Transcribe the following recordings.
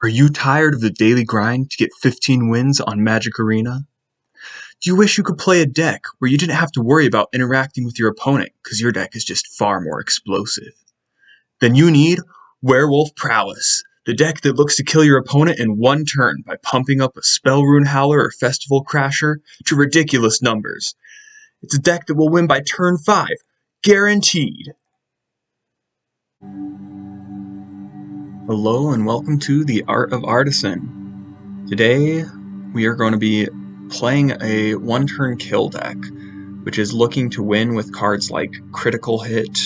Are you tired of the daily grind to get 15 wins on Magic Arena? Do you wish you could play a deck where you didn't have to worry about interacting with your opponent because your deck is just far more explosive? Then you need Werewolf Prowess, the deck that looks to kill your opponent in one turn by pumping up a Spell Rune Howler or Festival Crasher to ridiculous numbers. It's a deck that will win by turn 5, guaranteed. Hello and welcome to the Art of Artisan. Today we are going to be playing a one-turn kill deck, which is looking to win with cards like Critical Hit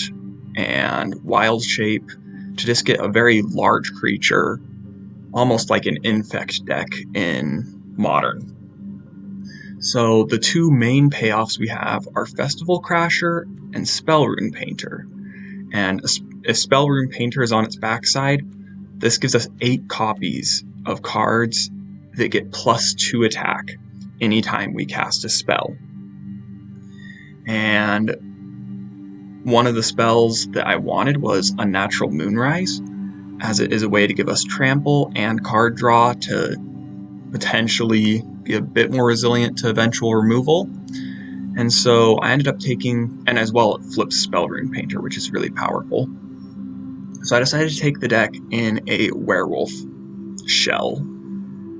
and Wild Shape to just get a very large creature, almost like an Infect deck in Modern. So the two main payoffs we have are Festival Crasher and Spell Rune Painter. And if Spell Rune Painter is on its backside, this gives us 8 copies of cards that get +2 attack anytime we cast a spell. And one of the spells that I wanted was Unnatural Moonrise, as it is a way to give us trample and card draw to potentially be a bit more resilient to eventual removal. And so I ended up taking, and as well it flips Spell Rune Painter, which is really powerful. So I decided to take the deck in a Werewolf shell.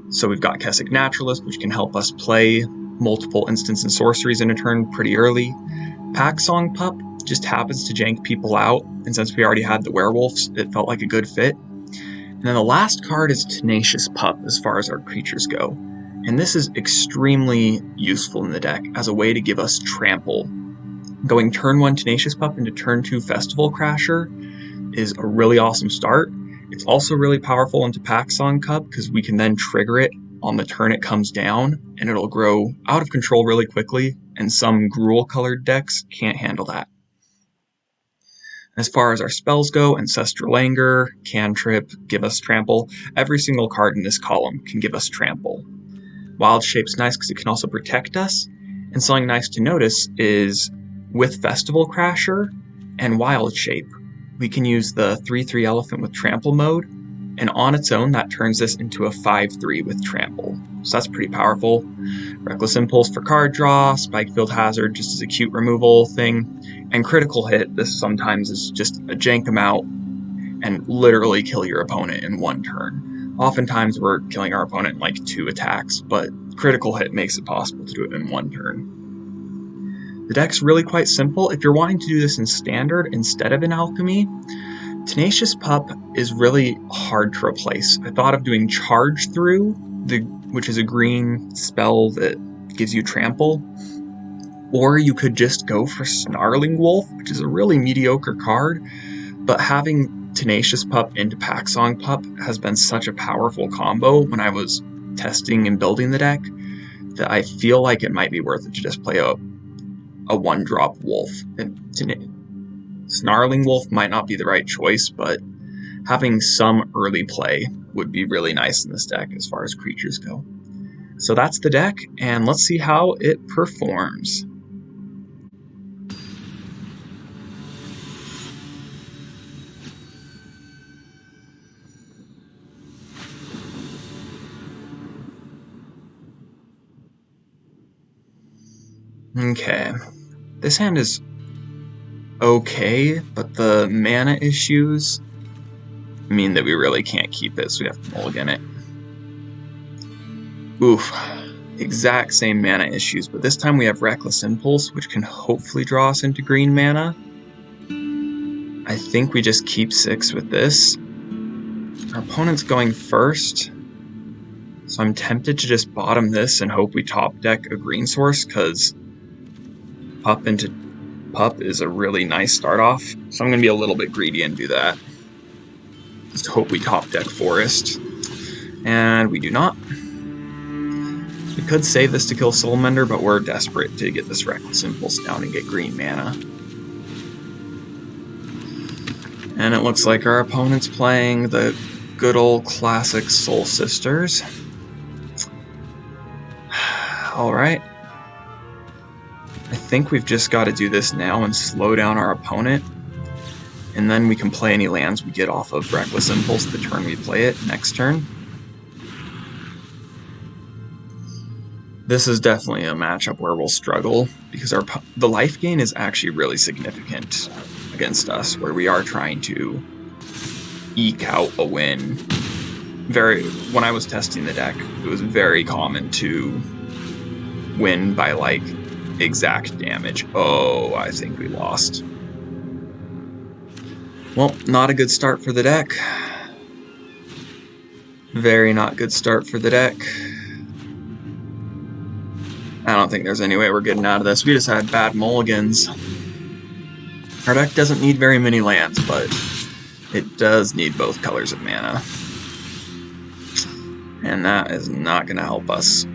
So we've got Kessig Naturalist, which can help us play multiple instants and sorceries in a turn pretty early. Packsong Pup just happens to jank people out, and since we already had the werewolves, it felt like a good fit. And then the last card is Tenacious Pup as far as our creatures go. And this is extremely useful in the deck as a way to give us trample. Going turn 1 Tenacious Pup into turn 2 Festival Crasher is a really awesome start. It's also really powerful into Packsong Cup because we can then trigger it on the turn it comes down, and it'll grow out of control really quickly, and some Gruul-colored decks can't handle that. As far as our spells go, Ancestral Anger, Cantrip, give us trample. Every single card in this column can give us trample. Wild Shape's nice because it can also protect us, and something nice to notice is with Festival Crasher and Wild Shape, we can use the 3/3 elephant with trample mode, and on its own that turns this into a 5/3 with trample. So that's pretty powerful. Reckless Impulse for card draw, Spikefield Hazard just as a cute removal thing, and Critical Hit, this sometimes is just a jank them out and literally kill your opponent in one turn. Oftentimes we're killing our opponent in like 2 attacks, but Critical Hit makes it possible to do it in 1 turn. The deck's really quite simple. If you're wanting to do this in Standard instead of in Alchemy, Tenacious Pup is really hard to replace. I thought of doing Charge Through, which is a green spell that gives you trample, or you could just go for Snarling Wolf, which is a really mediocre card, but having Tenacious Pup into Packsong Pup has been such a powerful combo when I was testing and building the deck that I feel like it might be worth it to just play a 1-drop wolf. And Snarling Wolf might not be the right choice, but having some early play would be really nice in this deck as far as creatures go. So that's the deck, and let's see how it performs. Okay, this hand is okay, but the mana issues mean that we really can't keep it, so we have to mulligan it. Oof, exact same mana issues, but this time we have Reckless Impulse, which can hopefully draw us into green mana. I think we just keep 6 with this. Our opponent's going first, so I'm tempted to just bottom this and hope we top deck a green source, because Pup into Pup is a really nice start off, so I'm going to be a little bit greedy and do that. Just hope we top deck Forest, and we do not. We could save this to kill Soulmender, but we're desperate to get this Reckless Impulse down and get green mana. And it looks like our opponent's playing the good old classic Soul Sisters. Alright. I think we've just got to do this now and slow down our opponent And then we can play any lands we get off of Reckless Impulse the turn we play it next turn. This is definitely a matchup where we'll struggle, because the life gain is actually really significant against us, where we are trying to eke out a win. When I was testing the deck, it was very common to win by like exact damage. Oh, I think we lost. Well, not a good start for the deck. Very not good start for the deck. I don't think there's any way we're getting out of this. We just had bad mulligans. Our deck doesn't need very many lands, but it does need both colors of mana. And that is not going to help us.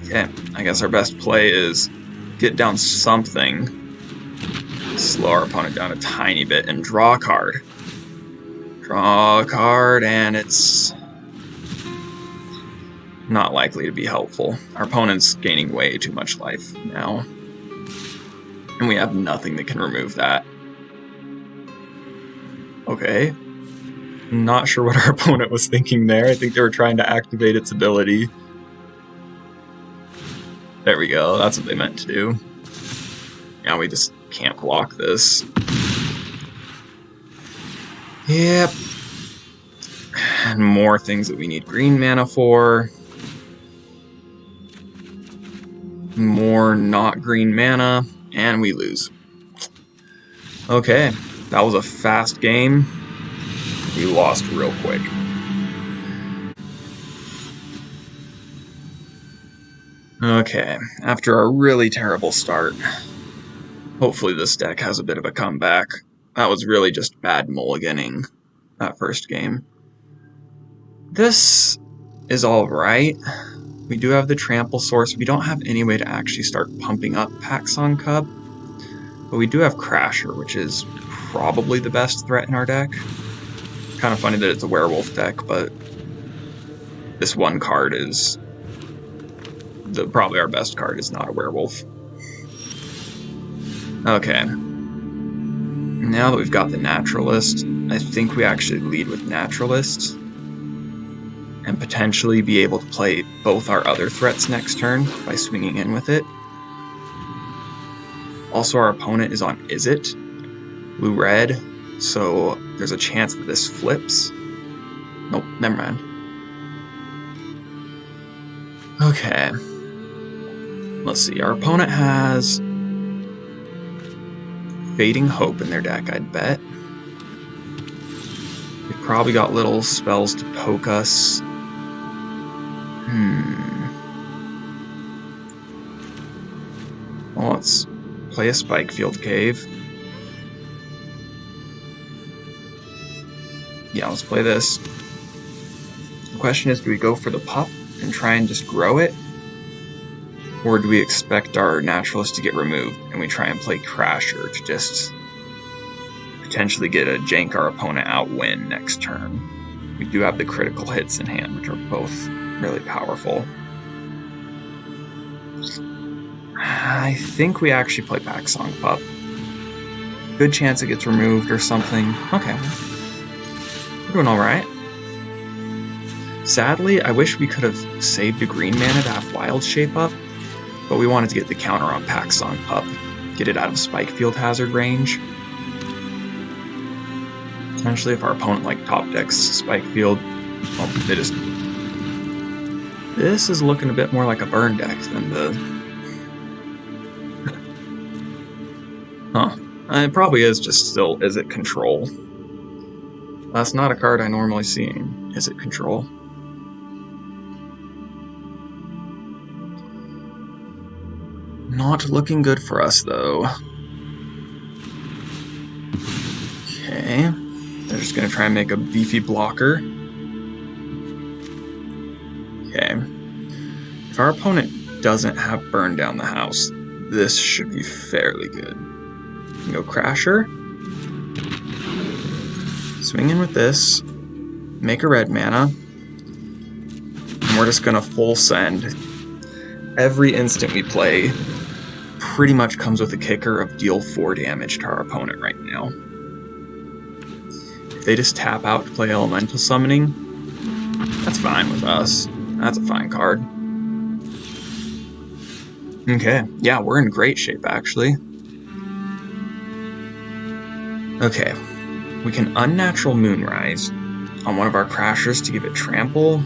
Okay, I guess our best play is get down something, slow our opponent down a tiny bit, and draw a card. Draw a card, and it's not likely to be helpful. Our opponent's gaining way too much life now, and we have nothing that can remove that. Okay. Not sure what our opponent was thinking there. I think they were trying to activate its ability. There we go, that's what they meant to do. Now we just can't block this. Yep. And more things that we need green mana for. More not green mana, and we lose. Okay, that was a fast game. We lost real quick. Okay, after a really terrible start, hopefully this deck has a bit of a comeback. That was really just bad mulliganing that first game. This is alright. We do have the trample source. We don't have any way to actually start pumping up Paxson Cub, but we do have Crasher, which is probably the best threat in our deck. Kind of funny that it's a werewolf deck, but this one card is probably our best card is not a werewolf. Okay. Now that we've got the Naturalist, I think we actually lead with Naturalist and potentially be able to play both our other threats next turn by swinging in with it. Also, our opponent is on Izzet, blue-red, so there's a chance that this flips. Nope, never mind. Okay. Let's see, our opponent has Fading Hope in their deck, I'd bet. They've probably got little spells to poke us. Well, let's play a Spikefield Cave. Yeah, let's play this. The question is, do we go for the pup and try and just grow it? Or do we expect our Naturalist to get removed and we try and play Crasher to just potentially get a jank our opponent out win next turn? We do have the critical hits in hand, which are both really powerful. I think we actually play Paxson Pup. Good chance it gets removed or something. Okay. We're doing alright. Sadly, I wish we could have saved a green mana to have Wild Shape up, but we wanted to get the counter on Paxson Pup, get it out of Spikefield hazard range. Potentially, if our opponent like top decks Spikefield, well, they just... This is looking a bit more like a burn deck than the... Huh. It probably is just still Izzet Control. That's not a card I normally see in Izzet Control. Not looking good for us, though. Okay. They're just going to try and make a beefy blocker. Okay. If our opponent doesn't have Burn Down the House, this should be fairly good. We can go Crasher. Swing in with this. Make a red mana. And we're just going to full send. Every instant we play pretty much comes with a kicker of deal 4 damage to our opponent right now. If they just tap out to play elemental summoning, that's fine with us. That's a fine card. Okay, yeah, we're in great shape, actually. Okay, we can Unnatural Moonrise on one of our Crashers to give it Trample.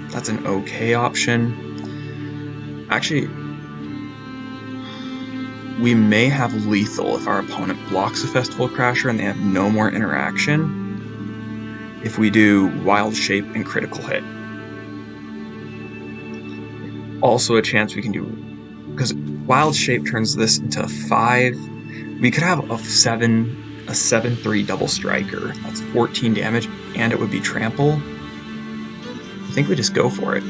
That's an okay option. Actually, we may have Lethal if our opponent blocks a Festival Crasher and they have no more interaction. If we do Wild Shape and Critical Hit. Also a chance we can do, because Wild Shape turns this into a 5. We could have a 7/3 double striker. That's 14 damage, and it would be Trample. I think we just go for it.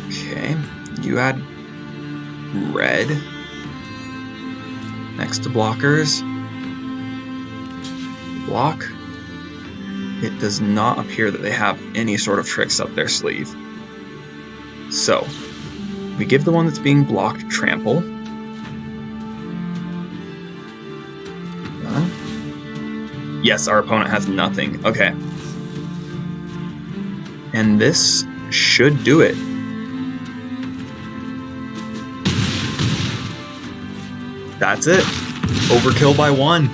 Okay, you add red next to blockers. Block. It does not appear that they have any sort of tricks up their sleeve. So, we give the one that's being blocked Trample. Yes, our opponent has nothing. Okay. And this should do it. That's it. Overkill by 1.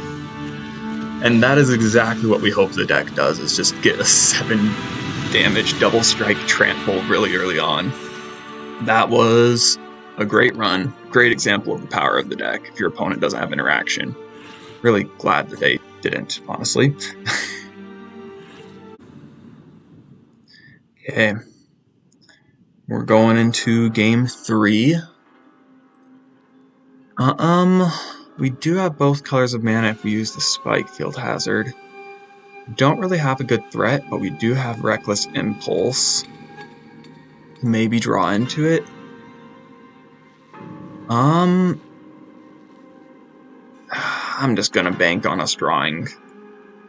And that is exactly what we hope the deck does, is just get a 7 damage double strike trample really early on. That was a great run. Great example of the power of the deck if your opponent doesn't have interaction. Really glad that they didn't, honestly. Okay. We're going into game 3. We do have both colors of mana if we use the Spike Field Hazard. Don't really have a good threat, but we do have Reckless Impulse. Maybe draw into it. I'm just gonna bank on us drawing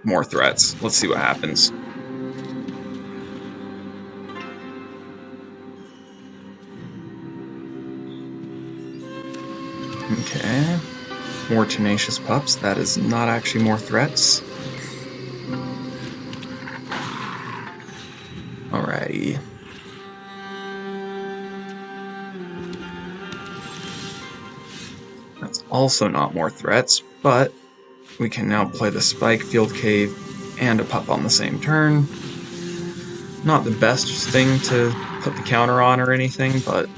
more threats. Let's see what happens. Okay. More Tenacious Pups. That is not actually more threats. Alrighty. That's also not more threats, but we can now play the Spike Field Cave and a pup on the same turn. Not the best thing to put the counter on or anything, but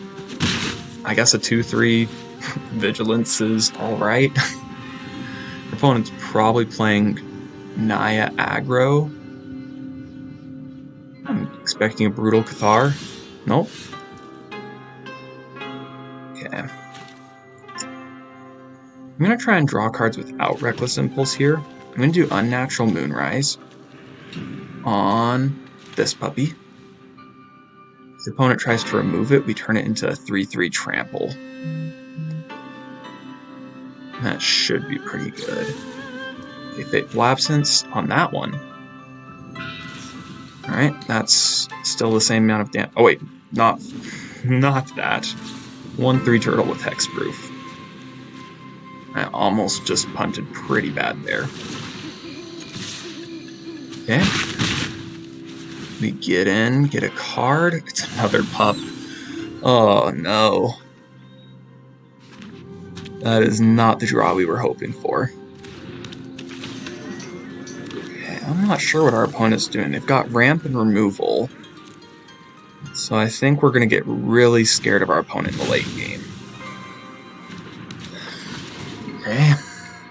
I guess a 2/3 Vigilance is alright. Your opponent's probably playing Naya aggro. I'm expecting a Brutal Cathar. Nope. Okay. I'm going to try and draw cards without Reckless Impulse here. I'm going to do Unnatural Moonrise on this puppy. If the opponent tries to remove it, we turn it into a 3/3 Trample. That should be pretty good. Okay, Fateful Absence on that one. Alright, that's still the same amount of damage. Oh wait, not that. 1/3 Turtle with Hexproof. I almost just punted pretty bad there. Okay. We get in, get a card. It's another pup. Oh no. That is not the draw we were hoping for. Okay, I'm not sure what our opponent's doing. They've got ramp and removal. So I think we're going to get really scared of our opponent in the late game. Okay,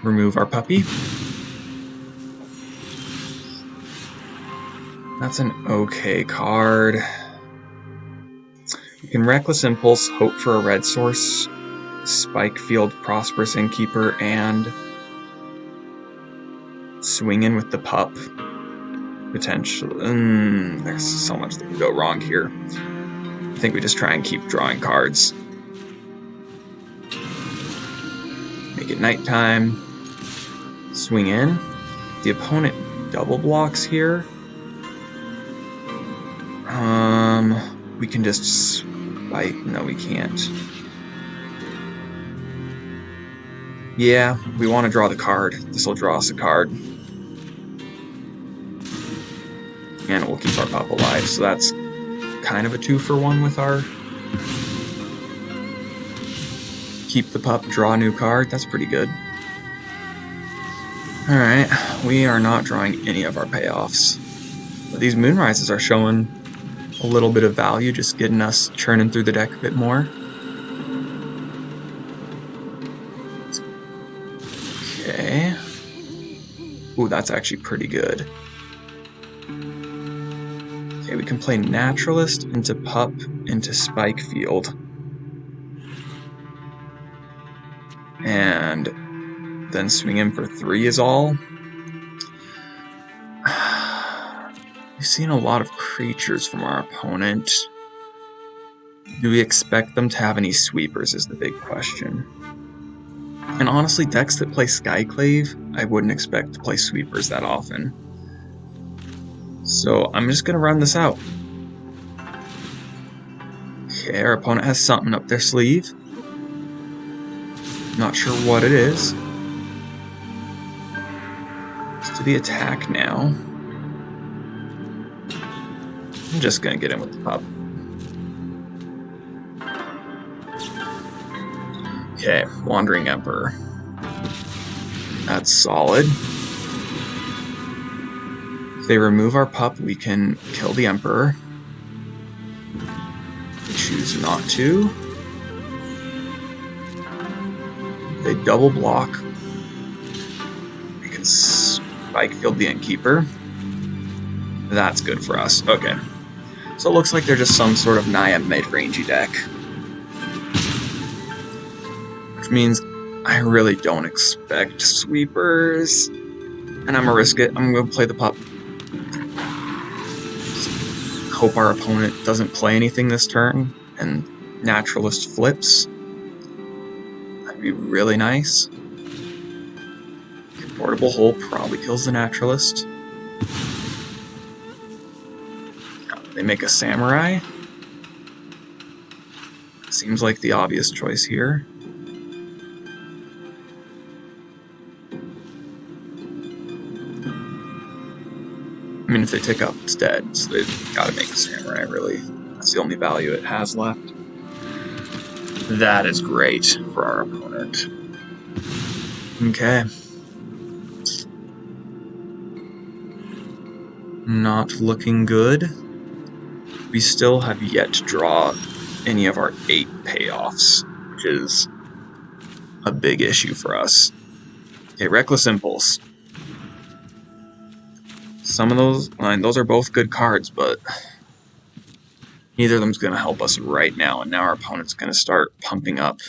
remove our puppy. That's an okay card. You can Reckless Impulse, hope for a red source, Spike Field, Prosperous Innkeeper, and swing in with the pup. Potentially. There's so much that can go wrong here. I think we just try and keep drawing cards. Make it nighttime. Swing in. The opponent double blocks here. We can just spike. No, we can't. Yeah, we want to draw the card. This will draw us a card. And we'll keep our pup alive, so that's kind of a 2-for-1 with our keep the pup, draw a new card. That's pretty good. Alright, we are not drawing any of our payoffs. But these Moonrises are showing a little bit of value, just getting us churning through the deck a bit more. Okay. Ooh, that's actually pretty good. Okay, we can play Naturalist into Pup into Spike Field. And then swing in for 3 is all. We've seen a lot of creatures from our opponent. Do we expect them to have any sweepers is the big question. And honestly, decks that play Skyclave, I wouldn't expect to play sweepers that often. So I'm just going to run this out. Okay, our opponent has something up their sleeve. Not sure what it is. Let's do the attack now. I'm just going to get in with the pup. Okay, Wandering Emperor. That's solid. If they remove our pup, we can kill the Emperor. We choose not to. If they double block, we can Spike Field the Innkeeper. That's good for us. Okay. So it looks like they're just some sort of Naya mid-rangey deck. Which means I really don't expect sweepers. And I'm gonna risk it. I'm gonna play the pup. Hope our opponent doesn't play anything this turn and Naturalist flips. That'd be really nice. Portable Hole probably kills the Naturalist. They make a Samurai. Seems like the obvious choice here. I mean, if they tick up, it's dead, so they've got to make a Samurai, really. That's the only value it has left. That is great for our opponent. Okay. Not looking good. We still have yet to draw any of our 8 payoffs, which is a big issue for us. Okay, Reckless Impulse. Some of those, those are both good cards, but neither of them's going to help us right now, and now our opponent's going to start pumping up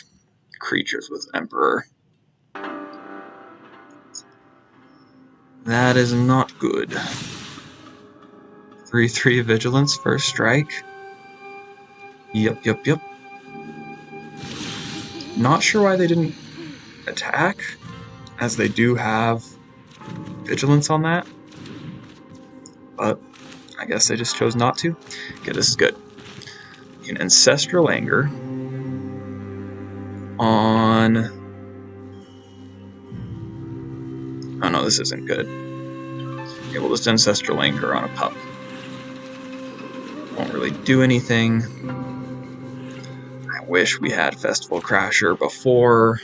creatures with Emperor. That is not good. 3/3 Vigilance, first strike. Yep. Not sure why they didn't attack, as they do have Vigilance on that. But I guess they just chose not to. Okay, this is good. An Ancestral Anger on... Oh no, this isn't good. Okay, we'll just Ancestral Anger on a pup. Won't really do anything. I wish we had Festival Crasher before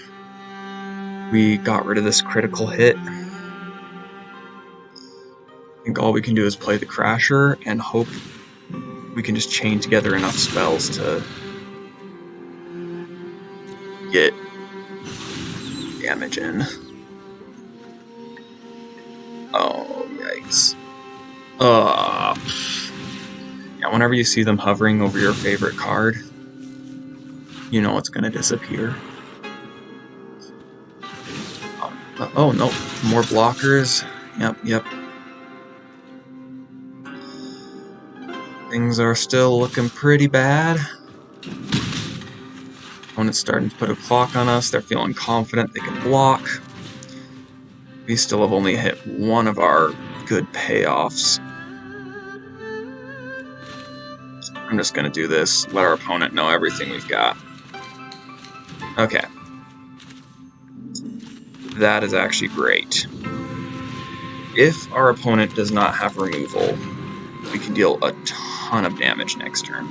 we got rid of this critical hit. I think all we can do is play the Crasher and hope we can just chain together enough spells to get damage in. Oh, yikes. Yeah, whenever you see them hovering over your favorite card, you know it's going to disappear. Oh, no. More blockers. Yep. Things are still looking pretty bad. Opponent's starting to put a clock on us. They're feeling confident they can block. We still have only hit one of our good payoffs. I'm just going to do this. Let our opponent know everything we've got. Okay. That is actually great. If our opponent does not have removal, we can deal a ton of damage next turn.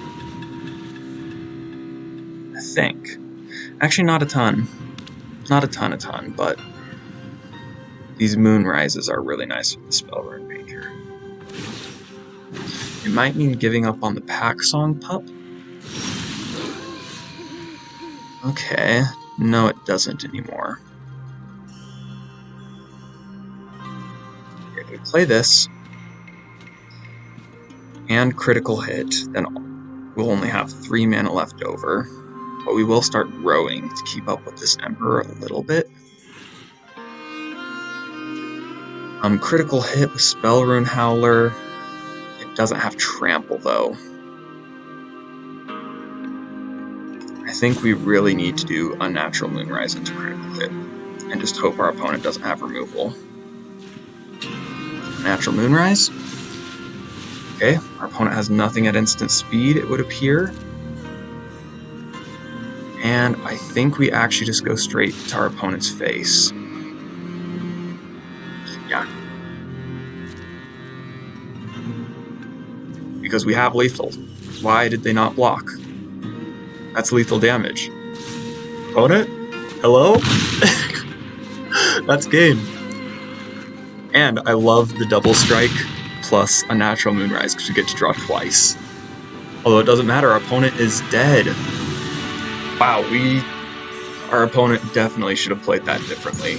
I think. Actually, not a ton. Not a ton, but these moon rises are really nice with the spell rune painter. It might mean giving up on the pack song pup. Okay, no it doesn't anymore. If we play this and critical hit, then we'll only have 3 mana left over, but we will start rowing to keep up with this Emperor a little bit. Critical hit with Spell Rune Howler. It doesn't have trample though. I think we really need to do Unnatural Moonrise into critical hit, and just hope our opponent doesn't have removal. Natural Moonrise. Okay, our opponent has nothing at instant speed, it would appear. And I think we actually just go straight to our opponent's face. Yeah. Because we have lethal. Why did they not block? That's lethal damage. Opponent? Hello? That's game. And I love the double strike plus a natural moonrise because we get to draw twice. Although it doesn't matter, our opponent is dead. Wow, our opponent definitely should have played that differently.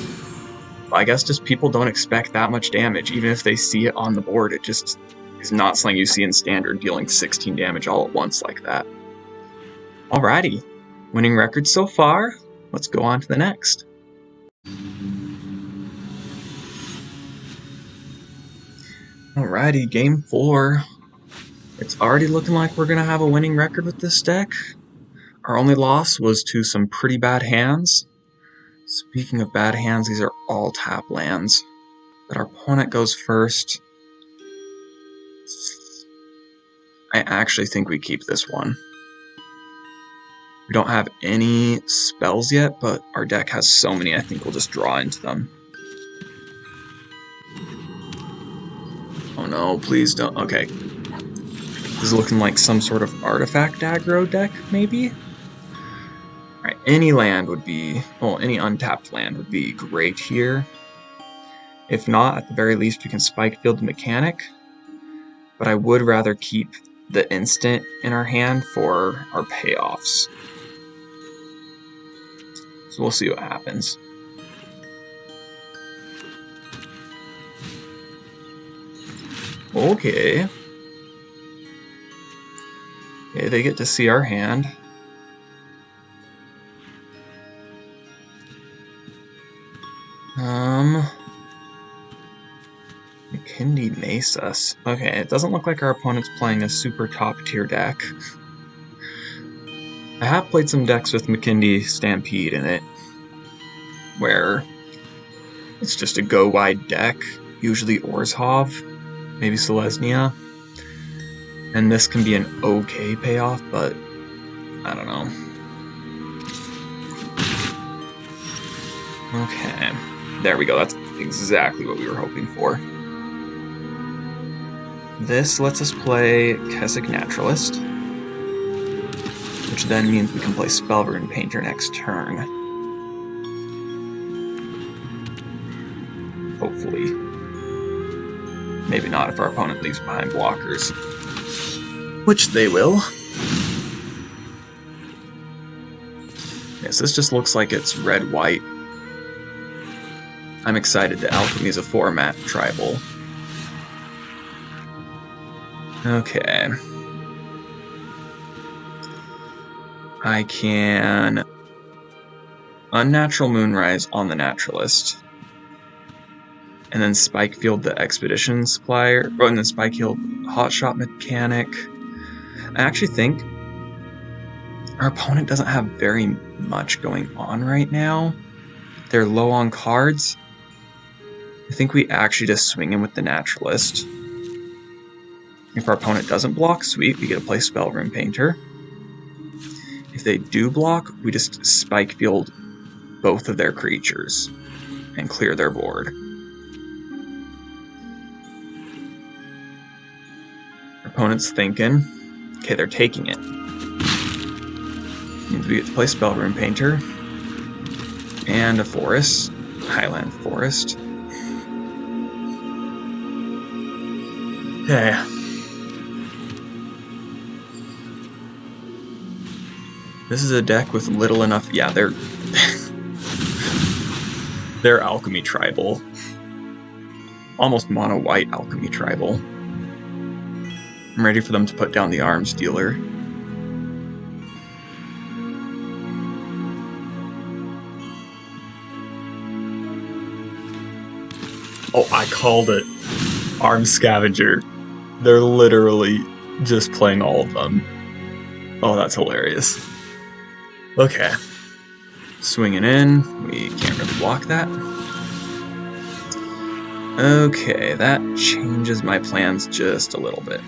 I guess just people don't expect that much damage. Even if they see it on the board, it just is not something you see in standard, dealing 16 damage all at once like that. Alrighty, winning record so far. Let's go on to the next. Alrighty, game 4. It's already looking like we're going to have a winning record with this deck. Our only loss was to some pretty bad hands. Speaking of bad hands, these are all tap lands. But our opponent goes first. I actually think we keep this one. We don't have any spells yet, but our deck has so many, I think we'll just draw into them. Oh no, please don't. Okay. This is looking like some sort of artifact aggro deck, maybe? Alright, any land would be... well, any untapped land would be great here. If not, at the very least, we can Spike Field the Mechanic. But I would rather keep the instant in our hand for our payoffs. So we'll see what happens. Okay. Okay, they get to see our hand. McKindy Mace us. Okay, it doesn't look like our opponent's playing a super top tier deck. I have played some decks with McKindy Stampede in it, where it's just a go wide deck, usually Orzhov, maybe Selesnya, and this can be an okay payoff, but I don't know. Okay, there we go, that's exactly what we were hoping for. This lets us play Keswick Naturalist, which then means we can play Spell Rune Painter next turn. Hopefully. Maybe not if our opponent leaves behind blockers. Which they will. Yes, this just looks like it's red-white. I'm excited that Alchemy is a 4-mat tribal. Okay. I can Unnatural Moonrise on the Naturalist, and then Spike Field the Expedition Supplier, and then Spike Field Hotshot Mechanic. I actually think our opponent doesn't have very much going on right now. They're low on cards. I think we actually just swing in with the Naturalist. If our opponent doesn't block, sweet, we get to play Spell Rune Painter. If they do block, we just Spike Field both of their creatures and clear their board. Opponent's thinking, okay, they're taking it. Means we get to play Spellroom Painter and a forest, Highland Forest. Okay. This is a deck with little enough. Yeah, they're they're Alchemy Tribal. Almost mono white Alchemy Tribal. I'm ready for them to put down the Arms Dealer. Oh, I called it. Arms Scavenger. They're literally just playing all of them. Oh, that's hilarious. Okay. Swinging in. We can't really block that. Okay, that changes my plans just a little bit.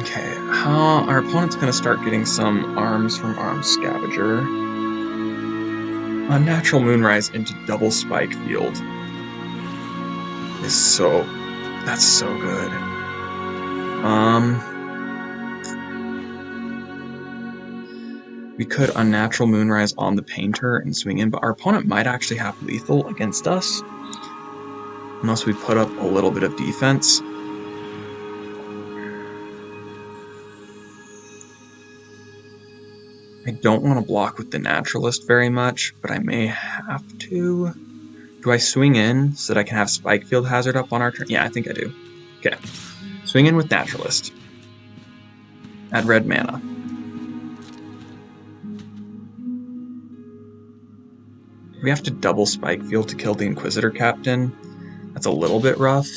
Okay, our opponent's going to start getting some arms from Arms Scavenger. Unnatural Moonrise into double Spike Field is so... that's so good. We could Unnatural Moonrise on the Painter and swing in, but our opponent might actually have lethal against us. Unless we put up a little bit of defense. I don't want to block with the Naturalist very much, but I may have to. Do I swing in so that I can have Spike Field Hazard up on our turn? Yeah, I think I do. Okay. Swing in with Naturalist. Add red mana. We have to double Spike Field to kill the Inquisitor Captain. That's a little bit rough.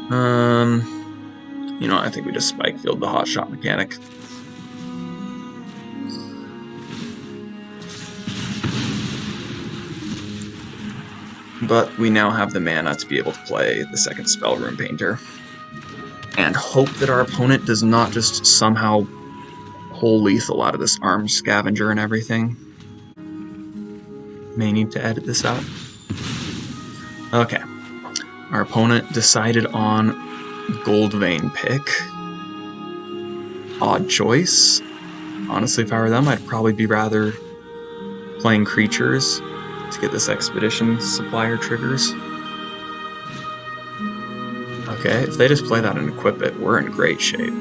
You know, I think we just Spike Field the Hot Shot mechanic. But we now have the mana to be able to play the second Spellroom Painter. And hope that our opponent does not just somehow pull lethal out of this Arms Scavenger and everything. May need to edit this out. Okay. Our opponent decided on Goldvein pick. Odd choice. Honestly, if I were them, I'd probably be rather playing creatures to get this Expedition Supplier triggers. Okay, if they just play that and equip it, we're in great shape.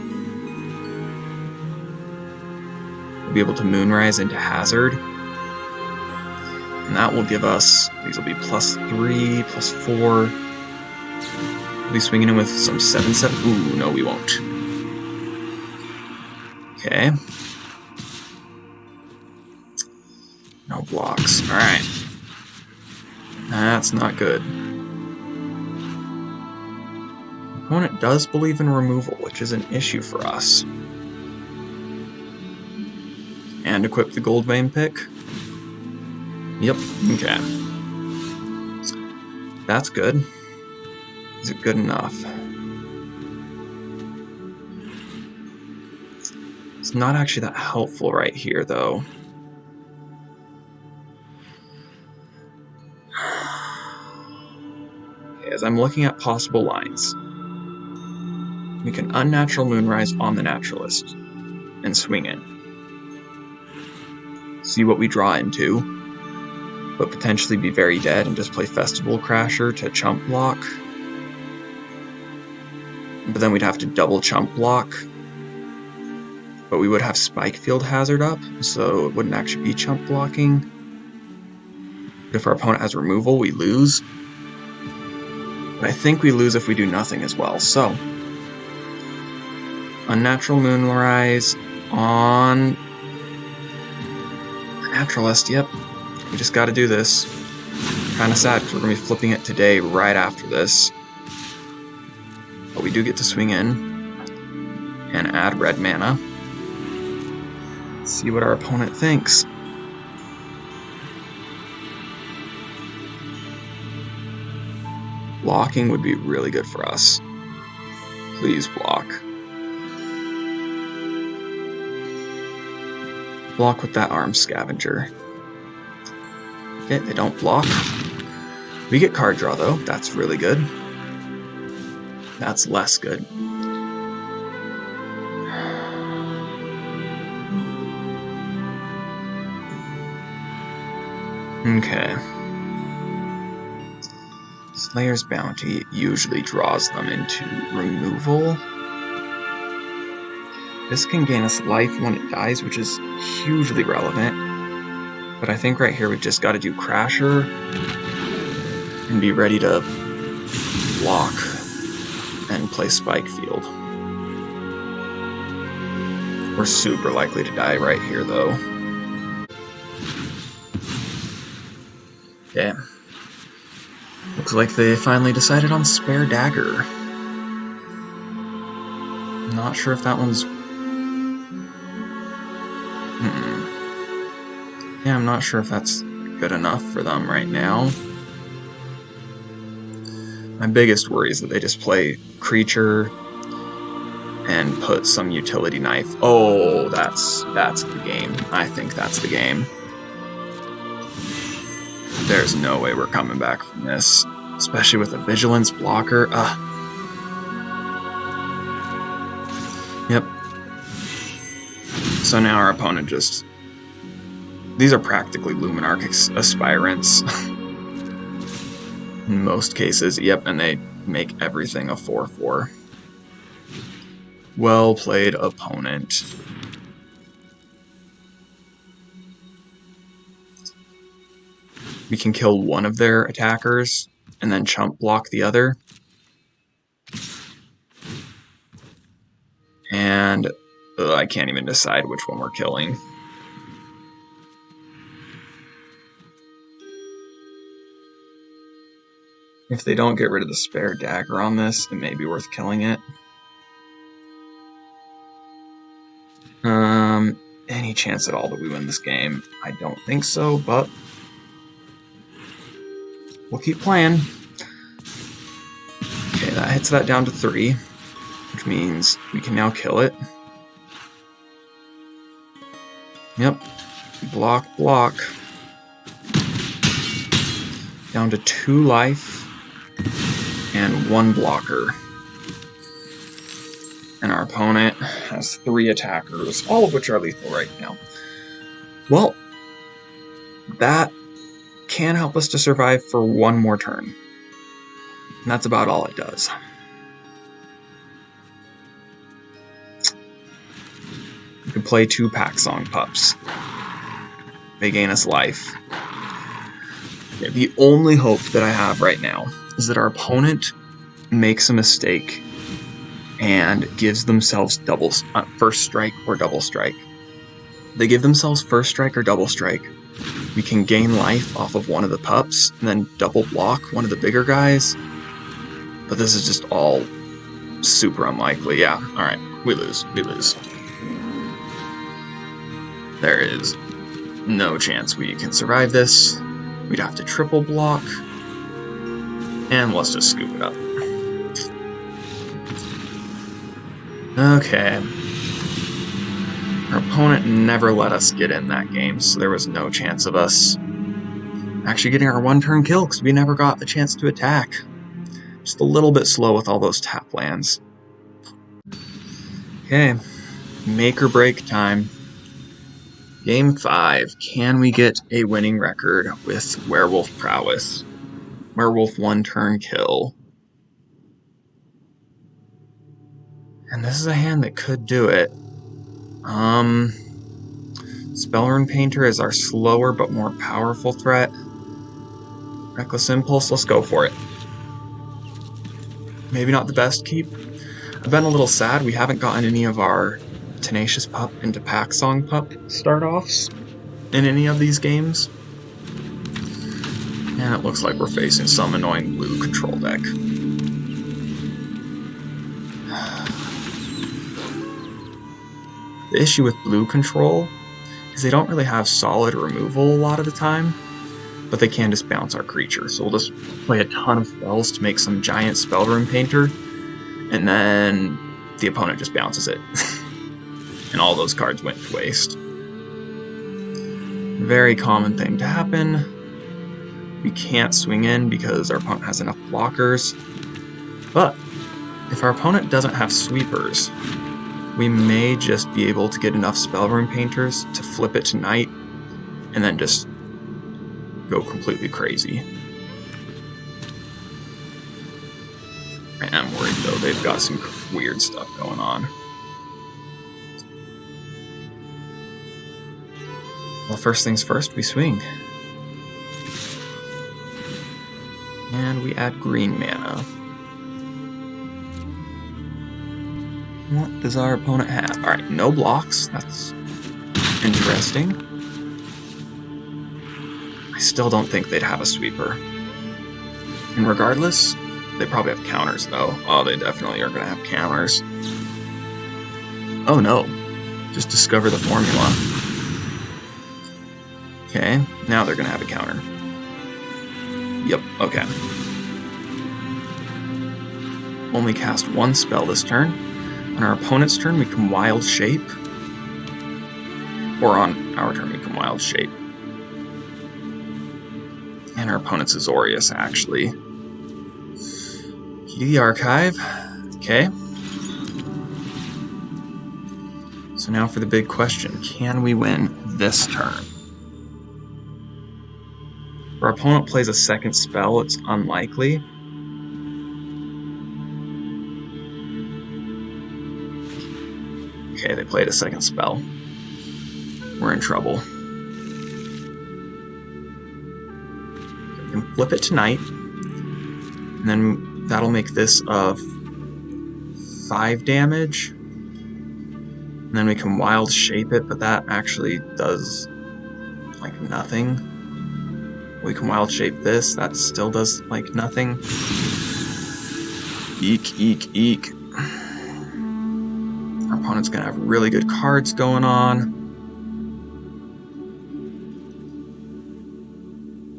We'll be able to Moonrise into Hazard. And that will give us, these will be +3, +4. We'll be swinging in with some 7/7. Ooh, no we won't. Okay. No blocks. Alright. That's not good. Opponent does believe in removal, which is an issue for us. And equip the Goldvein pick. Yep, okay. That's good. Is it good enough? It's not actually that helpful right here, though. Okay, as I'm looking at possible lines, we can Unnatural Moonrise on the Naturalist and swing in. See what we draw into, but potentially be very dead and just play Festival Crasher to chump block. But then we'd have to double chump block. But we would have Spike Field Hazard up, so it wouldn't actually be chump blocking. If our opponent has removal, we lose. But I think we lose if we do nothing as well, so... Unnatural Moonrise on... Naturalist, yep. We just gotta do this. Kinda sad, because we're gonna be flipping it today right after this. But we do get to swing in and add red mana. See what our opponent thinks. Blocking would be really good for us. Please block. Block with that Arms Scavenger. Okay, they don't block. We get card draw though, that's really good. That's less good. Okay. Slayer's Bounty usually draws them into removal. This can gain us life when it dies, which is hugely relevant. But I think right here we just got to do Crasher and be ready to block and play Spike Field. We're super likely to die right here, though. Yeah. Looks like they finally decided on Spare Dagger. Not sure if that one's... Yeah, I'm not sure if that's good enough for them right now. My biggest worry is that they just play Creature and put some utility knife. Oh, that's the game. I think that's the game. There's no way we're coming back from this, especially with a Vigilance blocker. Yep. So now our opponent just... These are practically Luminarch Aspirants. In most cases, yep, and they make everything a 4/4. Well played, opponent. We can kill one of their attackers and then chump block the other. And I can't even decide which one we're killing. If they don't get rid of the Spare Dagger on this, it may be worth killing it. Any chance at all that we win this game? I don't think so, but we'll keep playing. Okay, that hits that down to 3, which means we can now kill it. Yep. Block, block. Down to 2 life and 1 blocker. And our opponent has 3 attackers, all of which are lethal right now. Well, that can help us to survive for 1 more turn. And that's about all it does. We can play 2 Pack Song Pups. They gain us life. Okay, the only hope that I have right now is that our opponent makes a mistake and gives themselves first strike or double strike. They give themselves first strike or double strike. We can gain life off of one of the pups and then double block one of the bigger guys. But this is just all super unlikely. Yeah, alright, we lose. We lose. There is no chance we can survive this. We'd have to triple block. And let's just scoop it up. Okay. Our opponent never let us get in that game, so there was no chance of us actually getting our 1-turn kill, because we never got the chance to attack. Just a little bit slow with all those tap lands. Okay. Make or break time. Game 5. Can we get a winning record with Werewolf Prowess? Werewolf 1-turn kill. And this is a hand that could do it. Spellrune Painter is our slower but more powerful threat. Reckless Impulse, let's go for it. Maybe not the best keep. I've been a little sad we haven't gotten any of our Tenacious Pup into Pack Song Pup start-offs in any of these games. And it looks like we're facing some annoying blue control deck. The issue with blue control is they don't really have solid removal a lot of the time, but they can just bounce our creature. So we'll just play a ton of spells to make some giant Spellrune Painter, and then the opponent just bounces it. And all those cards went to waste. Very common thing to happen. we can't swing in because our opponent has enough blockers. But if our opponent doesn't have sweepers, we may just be able to get enough Spellrune Painters to flip it to night and then just go completely crazy. I am worried though, they've got some weird stuff going on. Well, first things first, we swing. And we add green mana. What does our opponent have? Alright, no blocks. That's interesting. I still don't think they'd have a sweeper. And regardless, they probably have counters though. Oh, they definitely are going to have counters. Oh no. Just discover the formula. Okay, now they're going to have a counter. Yep, okay. Only cast one spell this turn. On our opponent's turn, we can Wild Shape. Or on our turn, we can Wild Shape. And our opponent's Azorius, actually. Key to the Archive. Okay. So now for the big question. Can we win this turn? If our opponent plays a second spell, it's unlikely. Okay, they played a second spell. We're in trouble. We can flip it to night, and then that'll make this 5 damage. And then we can Wild Shape it, but that actually does like nothing. We can Wild Shape this, that still does like nothing. Eek, eek, eek. Our opponent's gonna have really good cards going on.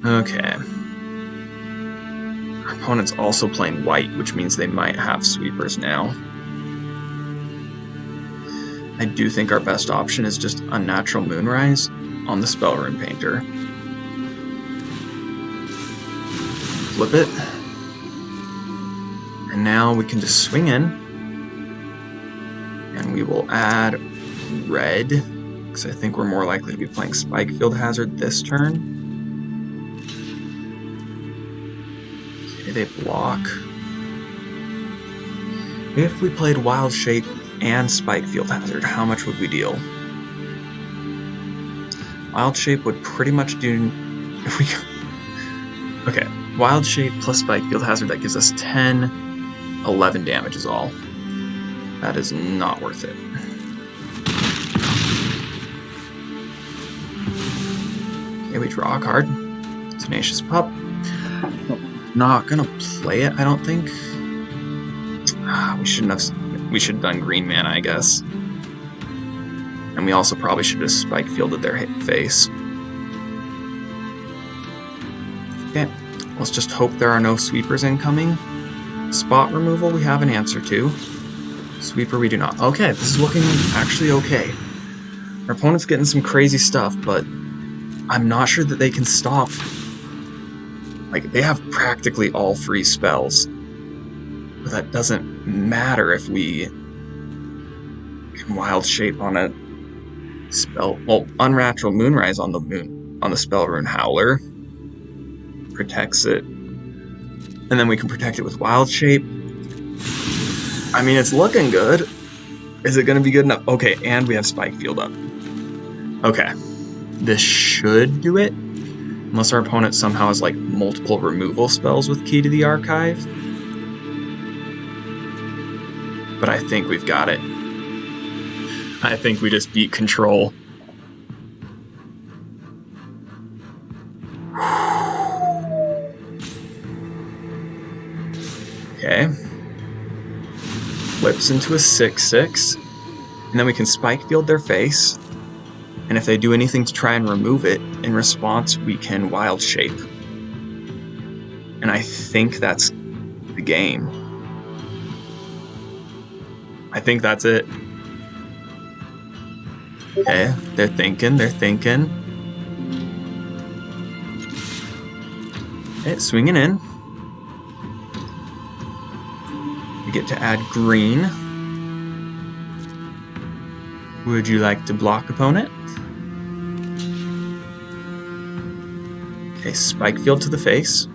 Okay. Our opponent's also playing white, which means they might have sweepers now. I do think our best option is just Unnatural Moonrise on the Spellrune Painter. Flip it. And now we can just swing in. And we will add red, because I think we're more likely to be playing Spikefield Hazard this turn. Okay, they block. If we played Wild Shape and Spikefield Hazard, how much would we deal? Wild Shape would pretty much do... If we... Okay, Wild Shape plus Spikefield Hazard, that gives us 10, 11 damage is all. That is not worth it. Okay, we draw a card. Tenacious Pup. Not gonna play it, I don't think. We shouldn't have... We should have done green mana, I guess. And we also probably should have Spikefielded their face. Okay, let's just hope there are no sweepers incoming. Spot removal we have an answer to. Sweeper we do not. Okay, this is looking actually okay. Our opponent's getting some crazy stuff, but I'm not sure that they can stop. Like, they have practically all free spells. But that doesn't matter if we can Wild Shape on a spell. Well, Unnatural Moonrise on the Spellrune Howler protects it, and then we can protect it with Wild Shape. I mean, it's looking good. Is it going to be good enough? Okay, and we have Spikefield up. Okay, this should do it, unless our opponent somehow has like multiple removal spells with Key to the Archive. But I think we've got it. I think we just beat Control. Okay. Flips into a 6/6. And then we can Spikefield their face. And if they do anything to try and remove it, in response we can Wild Shape. And I think that's the game. I think that's it. Okay, they're thinking. Okay, swinging in. We get to add green. Would you like to block opponent? Okay, spike field to the face.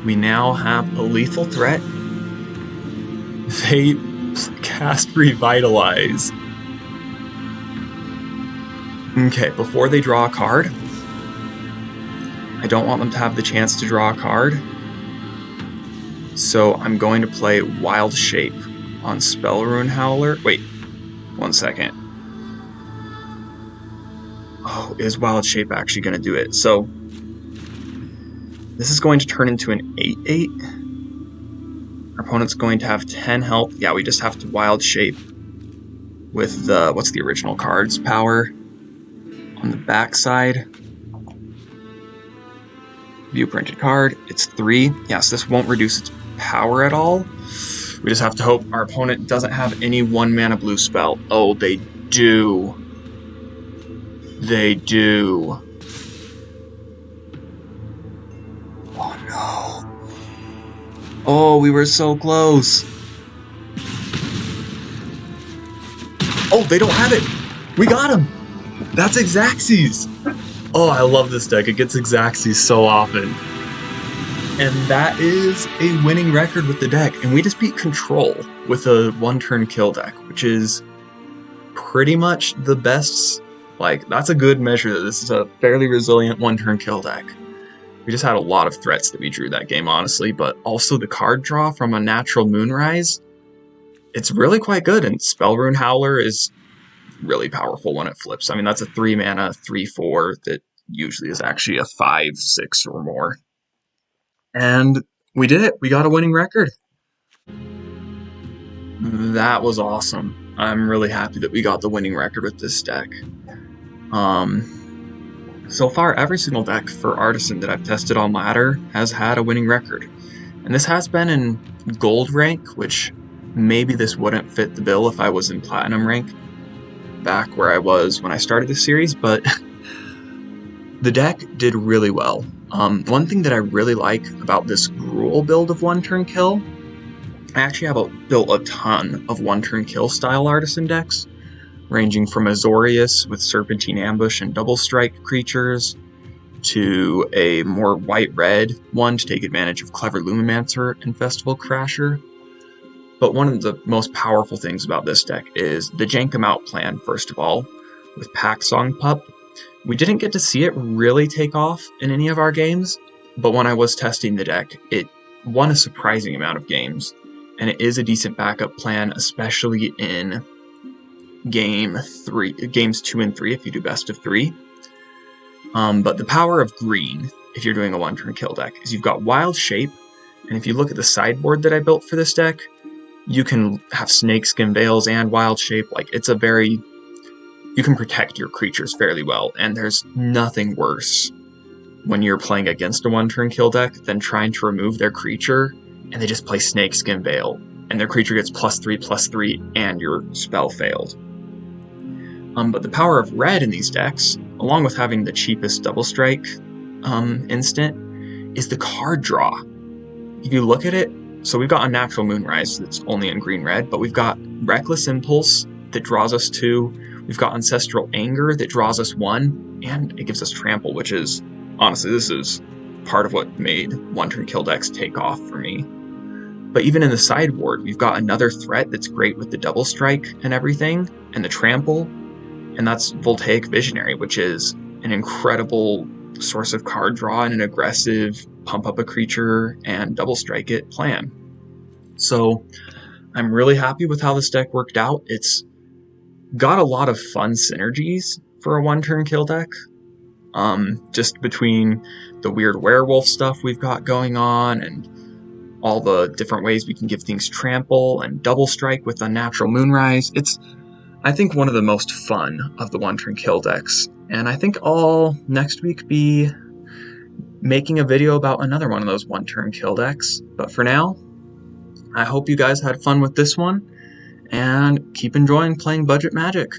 We now have a lethal threat. They cast Revitalize. Okay, before they draw a card, I don't want them to have the chance to draw a card. So I'm going to play Wild Shape on Spell Rune Howler. Wait, 1 second. Oh, is Wild Shape actually going to do it? So this is going to turn into an 8/8. Our opponent's going to have 10 health. Yeah, we just have to Wild Shape with the, what's the original card's power? On the back side. View printed card. It's 3. Yes, this won't reduce its power at all. We just have to hope our opponent doesn't have any 1-mana blue spell. Oh, they do. They do. Oh no. Oh, we were so close. Oh, they don't have it. We got him. That's Xaxes. Oh, I love this deck. It gets Xaxes so often. And that is a winning record with the deck. And we just beat Control with a 1-turn kill deck, which is pretty much the best. Like, that's a good measure that this is a fairly resilient 1-turn kill deck. We just had a lot of threats that we drew that game, honestly, but also the card draw from a natural Moonrise, it's really quite good, and Spell Rune Howler is really powerful when it flips. I mean, that's a 3-mana, 3/4 that usually is actually a 5/6 or more. And we did it. We got a winning record. That was awesome. I'm really happy that we got the winning record with this deck. So far, every single deck for Artisan that I've tested on ladder has had a winning record. And this has been in gold rank, which maybe this wouldn't fit the bill if I was in platinum rank back where I was when I started the series, but the deck did really well. One thing that I really like about this Gruul build of 1-turn kill, I actually have built a ton of 1-turn kill style Artisan decks, ranging from Azorius with Serpentine Ambush and Double Strike creatures, to a more white-red one to take advantage of Clever Lumimancer and Festival Crasher. But one of the most powerful things about this deck is the Jank 'em Out plan, first of all, with Pack Song Pup. We didn't get to see it really take off in any of our games, but when I was testing the deck, it won a surprising amount of games, and it is a decent backup plan, especially in games 2 and 3 if you do best of 3. But the power of green, if you're doing a 1-turn kill deck, is you've got Wild Shape, and if you look at the sideboard that I built for this deck, you can have Snakeskin Veils and Wild Shape. Like, it's a very... you can protect your creatures fairly well, and there's nothing worse when you're playing against a 1-turn kill deck than trying to remove their creature, and they just play Snakeskin Veil, and their creature gets +3/+3, and your spell failed. But the power of red in these decks, along with having the cheapest Double Strike instant, is the card draw. If you look at it, so we've got Unnatural Moonrise that's only in green-red, but we've got Reckless Impulse that draws us 2, we've got Ancestral Anger that draws us 1, and it gives us Trample, which is, honestly, this is part of what made 1-turn kill decks take off for me. But even in the sideboard, we've got another threat that's great with the Double Strike and everything, and the Trample, and that's Voltaic Visionary, which is an incredible source of card draw and an aggressive pump up a creature and double strike it plan. So I'm really happy with how this deck worked out. It's got a lot of fun synergies for a 1-turn kill deck. Just between the weird werewolf stuff we've got going on and all the different ways we can give things trample and double strike with Unnatural Moonrise. It's, I think, one of the most fun of the 1-turn kill decks. And I think I'll next week be making a video about another one of those 1-turn kill decks. But for now, I hope you guys had fun with this one, and keep enjoying playing Budget Magic.